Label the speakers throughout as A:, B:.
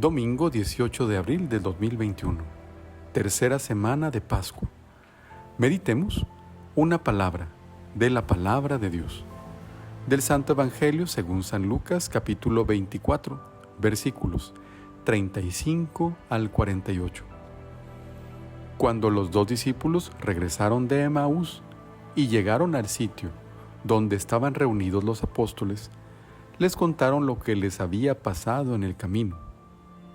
A: Domingo 18 de abril del 2021, tercera semana de Pascua. Meditemos una palabra de la palabra de Dios. Del Santo Evangelio según San Lucas, capítulo 24, versículos 35 al 48. Cuando los dos discípulos regresaron de Emaús y llegaron al sitio donde estaban reunidos los apóstoles, les contaron lo que les había pasado en el camino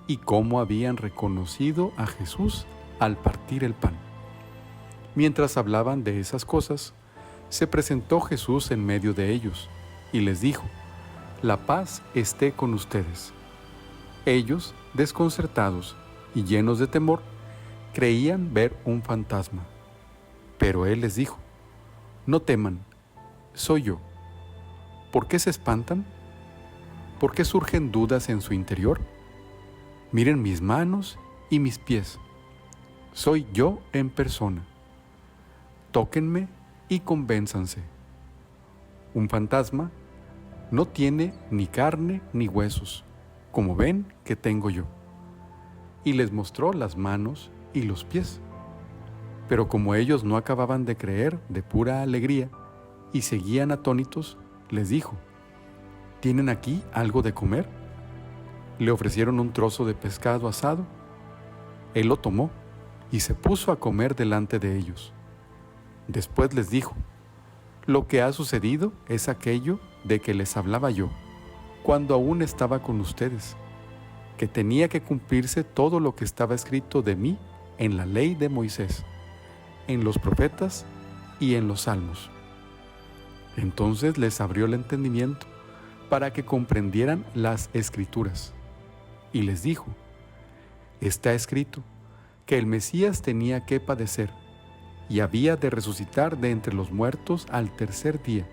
A: y cómo habían reconocido a Jesús al partir el pan. Mientras hablaban de esas cosas, se presentó Jesús en medio de ellos y les dijo: «La paz esté con ustedes». Ellos, desconcertados y llenos de temor, creían ver un fantasma. Pero él les dijo: «No teman, soy yo». ¿Por qué se espantan? ¿Por qué surgen dudas en su interior? Miren mis manos y mis pies. Soy yo en persona. Tóquenme y convénzanse. Un fantasma no tiene ni carne ni huesos, como ven que tengo yo. Y les mostró las manos y los pies. Pero como ellos no acababan de creer de pura alegría y seguían atónitos, les dijo: ¿tienen aquí algo de comer? Le ofrecieron un trozo de pescado asado. Él lo tomó y se puso a comer delante de ellos. Después les dijo: lo que ha sucedido es aquello de que les hablaba yo, cuando aún estaba con ustedes, que tenía que cumplirse todo lo que estaba escrito de mí en la ley de Moisés, en los profetas y en los salmos. Entonces les abrió el entendimiento para que comprendieran las Escrituras. Y les dijo: está escrito que el Mesías tenía que padecer y había de resucitar de entre los muertos al tercer día,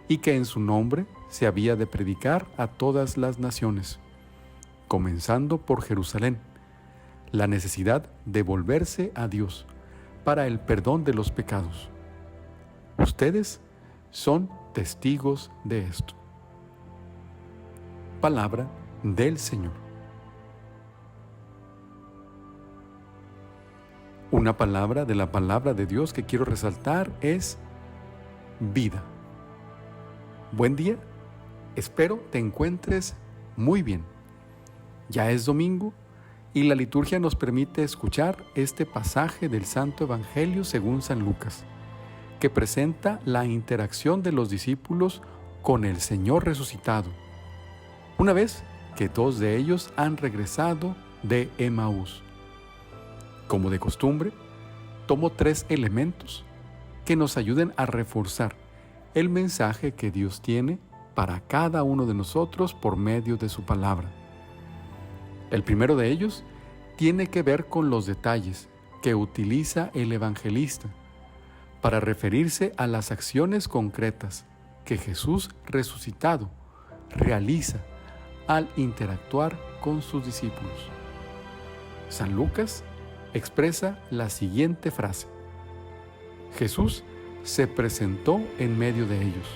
A: y que en su nombre se había de predicar a todas las naciones, comenzando por Jerusalén, la necesidad de volverse a Dios para el perdón de los pecados. Ustedes son testigos de esto. Palabra del Señor. Una palabra de la palabra de Dios que quiero resaltar es vida. Buen día, espero te encuentres muy bien. Ya es domingo y la liturgia nos permite escuchar este pasaje del Santo Evangelio según San Lucas, que presenta la interacción de los discípulos con el Señor resucitado, una vez que dos de ellos han regresado de Emaús. Como de costumbre, tomo tres elementos que nos ayuden a reforzar el mensaje que Dios tiene para cada uno de nosotros por medio de su palabra. El primero de ellos tiene que ver con los detalles que utiliza el evangelista para referirse a las acciones concretas que Jesús resucitado realiza al interactuar con sus discípulos. San Lucas expresa la siguiente frase: Jesús se presentó en medio de ellos.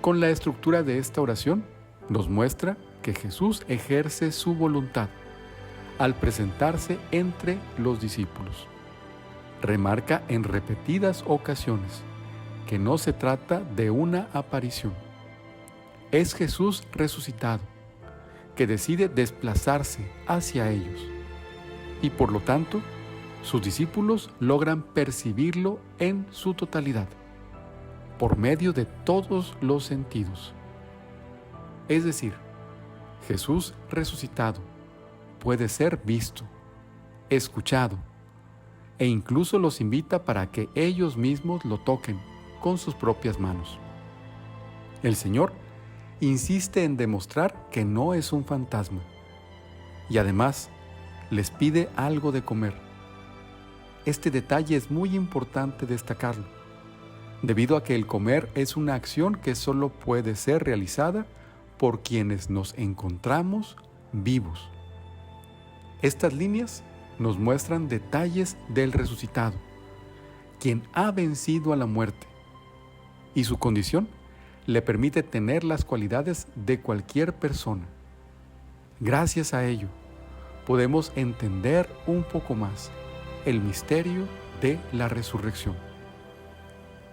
A: Con la estructura de esta oración nos muestra que Jesús ejerce su voluntad al presentarse entre los discípulos. Remarca en repetidas ocasiones que no se trata de una aparición. Es Jesús resucitado que decide desplazarse hacia ellos y por lo tanto sus discípulos logran percibirlo en su totalidad, por medio de todos los sentidos. Es decir, Jesús resucitado puede ser visto, escuchado, e incluso los invita para que ellos mismos lo toquen con sus propias manos. El Señor insiste en demostrar que no es un fantasma, y además les pide algo de comer. Este detalle es muy importante destacarlo, debido a que el comer es una acción que solo puede ser realizada por quienes nos encontramos vivos. Estas líneas nos muestran detalles del resucitado, quien ha vencido a la muerte, y su condición le permite tener las cualidades de cualquier persona. Gracias a ello, podemos entender un poco más el misterio de la resurrección.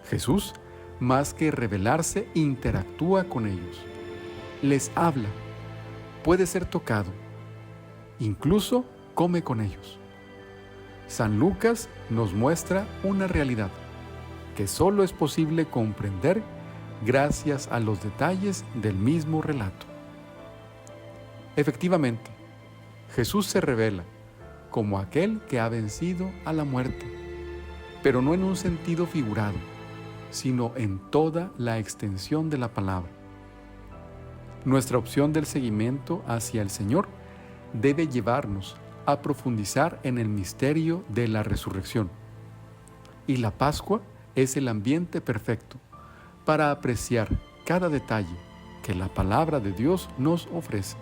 A: Jesús, más que revelarse, interactúa con ellos, les habla, puede ser tocado, incluso come con ellos. San Lucas nos muestra una realidad que solo es posible comprender gracias a los detalles del mismo relato. Efectivamente, Jesús se revela como aquel que ha vencido a la muerte, pero no en un sentido figurado, sino en toda la extensión de la palabra. Nuestra opción del seguimiento hacia el Señor debe llevarnos a profundizar en el misterio de la resurrección. Y la Pascua es el ambiente perfecto para apreciar cada detalle que la palabra de Dios nos ofrece.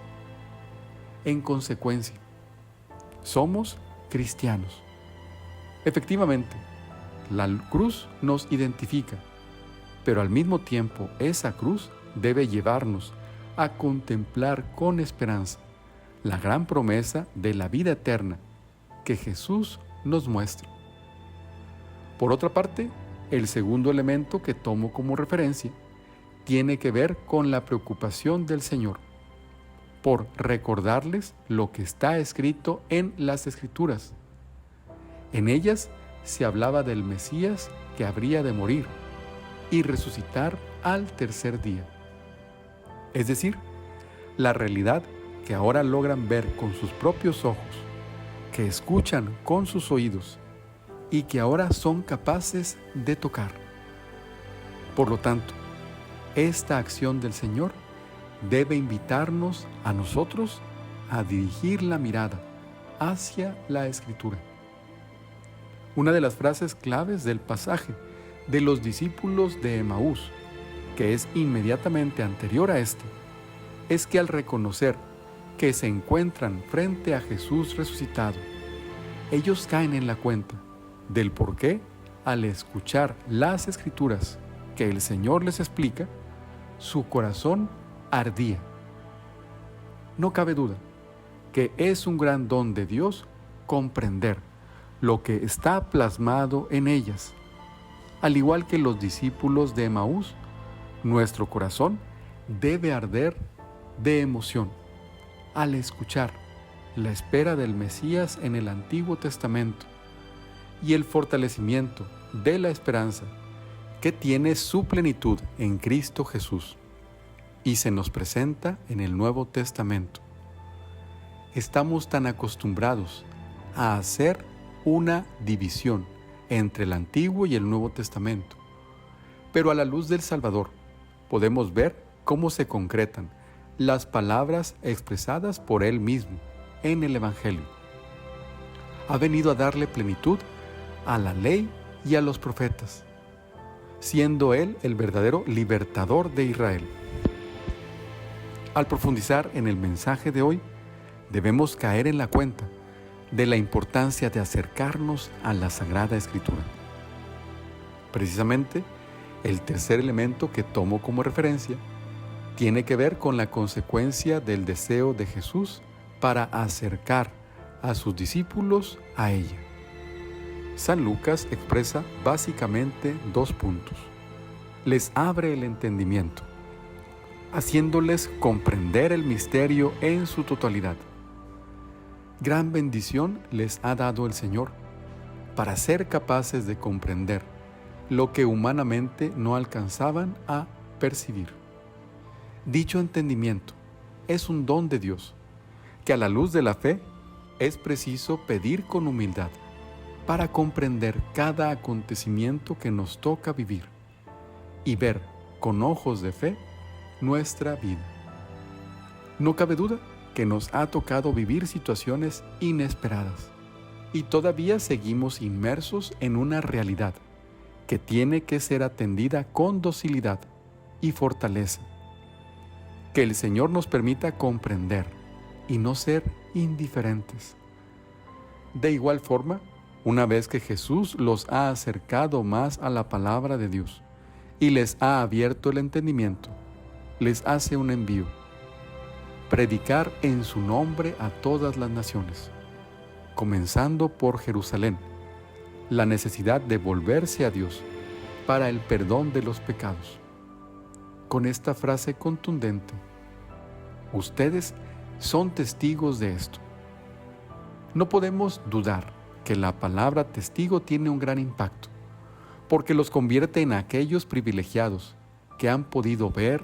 A: En consecuencia, somos cristianos. Efectivamente, la cruz nos identifica, pero al mismo tiempo esa cruz debe llevarnos a contemplar con esperanza la gran promesa de la vida eterna que Jesús nos muestra. Por otra parte, el segundo elemento que tomo como referencia tiene que ver con la preocupación del Señor por recordarles lo que está escrito en las Escrituras. En ellas se hablaba del Mesías que habría de morir y resucitar al tercer día. Es decir, la realidad que ahora logran ver con sus propios ojos, que escuchan con sus oídos y que ahora son capaces de tocar. Por lo tanto, esta acción del Señor debe invitarnos a nosotros a dirigir la mirada hacia la Escritura. Una de las frases claves del pasaje de los discípulos de Emaús, que es inmediatamente anterior a este, es que al reconocer que se encuentran frente a Jesús resucitado, ellos caen en la cuenta del por qué, al escuchar las Escrituras que el Señor les explica, su corazón ardía. No cabe duda que es un gran don de Dios comprender lo que está plasmado en ellas. Al igual que los discípulos de Emaús, nuestro corazón debe arder de emoción al escuchar la espera del Mesías en el Antiguo Testamento y el fortalecimiento de la esperanza que tiene su plenitud en Cristo Jesús y se nos presenta en el Nuevo Testamento. Estamos tan acostumbrados a hacer una división entre el Antiguo y el Nuevo Testamento, pero a la luz del Salvador podemos ver cómo se concretan las palabras expresadas por Él mismo en el Evangelio. Ha venido a darle plenitud a la ley y a los profetas, siendo Él el verdadero libertador de Israel. Al profundizar en el mensaje de hoy, debemos caer en la cuenta de la importancia de acercarnos a la Sagrada Escritura. Precisamente, el tercer elemento que tomo como referencia tiene que ver con la consecuencia del deseo de Jesús para acercar a sus discípulos a ella. San Lucas expresa básicamente 2 puntos. Les abre el entendimiento, haciéndoles comprender el misterio en su totalidad. Gran bendición les ha dado el Señor para ser capaces de comprender lo que humanamente no alcanzaban a percibir. Dicho entendimiento es un don de Dios, que a la luz de la fe es preciso pedir con humildad para comprender cada acontecimiento que nos toca vivir y ver con ojos de fe nuestra vida. No cabe duda que nos ha tocado vivir situaciones inesperadas y todavía seguimos inmersos en una realidad que tiene que ser atendida con docilidad y fortaleza. Que el Señor nos permita comprender y no ser indiferentes. De igual forma, una vez que Jesús los ha acercado más a la palabra de Dios y les ha abierto el entendimiento, les hace un envío. predicar en su nombre a todas las naciones, comenzando por Jerusalén, la necesidad de volverse a Dios para el perdón de los pecados. Con esta frase contundente, ustedes son testigos de esto. No podemos dudar que la palabra testigo tiene un gran impacto, porque los convierte en aquellos privilegiados que han podido ver,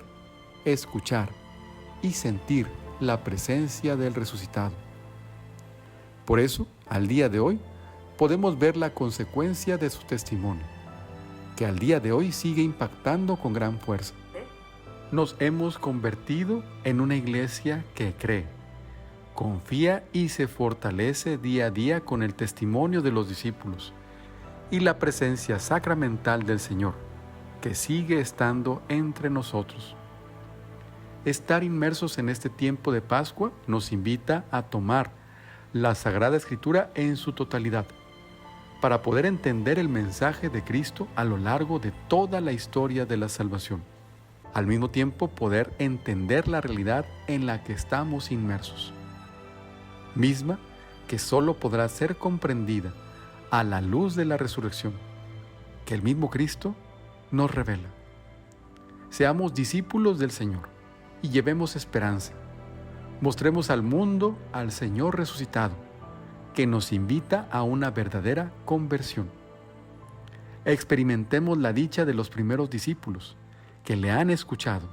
A: escuchar y sentir la presencia del resucitado. Por eso, al día de hoy, podemos ver la consecuencia de su testimonio, que al día de hoy sigue impactando con gran fuerza. Nos hemos convertido en una iglesia que cree, confía y se fortalece día a día con el testimonio de los discípulos y la presencia sacramental del Señor, que sigue estando entre nosotros. Estar inmersos en este tiempo de Pascua nos invita a tomar la Sagrada Escritura en su totalidad, para poder entender el mensaje de Cristo a lo largo de toda la historia de la salvación. Al mismo tiempo, poder entender la realidad en la que estamos inmersos, misma que solo podrá ser comprendida a la luz de la resurrección, que el mismo Cristo nos revela. Seamos discípulos del Señor y llevemos esperanza. Mostremos al mundo al Señor resucitado, que nos invita a una verdadera conversión. Experimentemos la dicha de los primeros discípulos, que le han escuchado.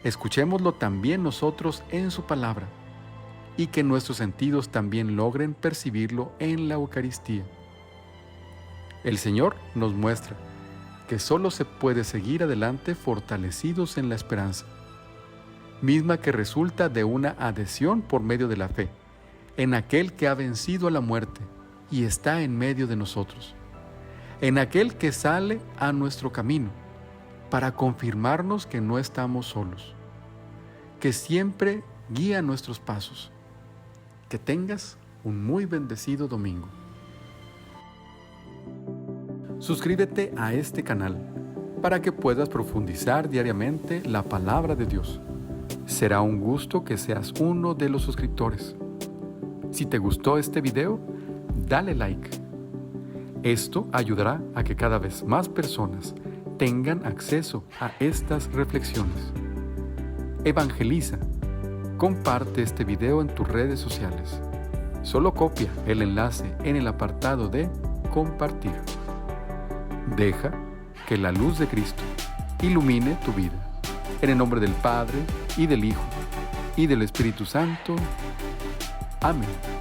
A: Escuchémoslo también nosotros en su palabra, y que nuestros sentidos también logren percibirlo en la Eucaristía. El Señor nos muestra que solo se puede seguir adelante fortalecidos en la esperanza, misma que resulta de una adhesión por medio de la fe, en aquel que ha vencido a la muerte y está en medio de nosotros, en aquel que sale a nuestro camino para confirmarnos que no estamos solos, que siempre guía nuestros pasos. Que tengas un muy bendecido domingo. Suscríbete a este canal para que puedas profundizar diariamente la palabra de Dios. Será un gusto que seas uno de los suscriptores. Si te gustó este video, dale like. Esto ayudará a que cada vez más personas tengan acceso a estas reflexiones. Evangeliza. Comparte este video en tus redes sociales. Solo copia el enlace en el apartado de compartir. Deja que la luz de Cristo ilumine tu vida. En el nombre del Padre, y del Hijo, y del Espíritu Santo. Amén.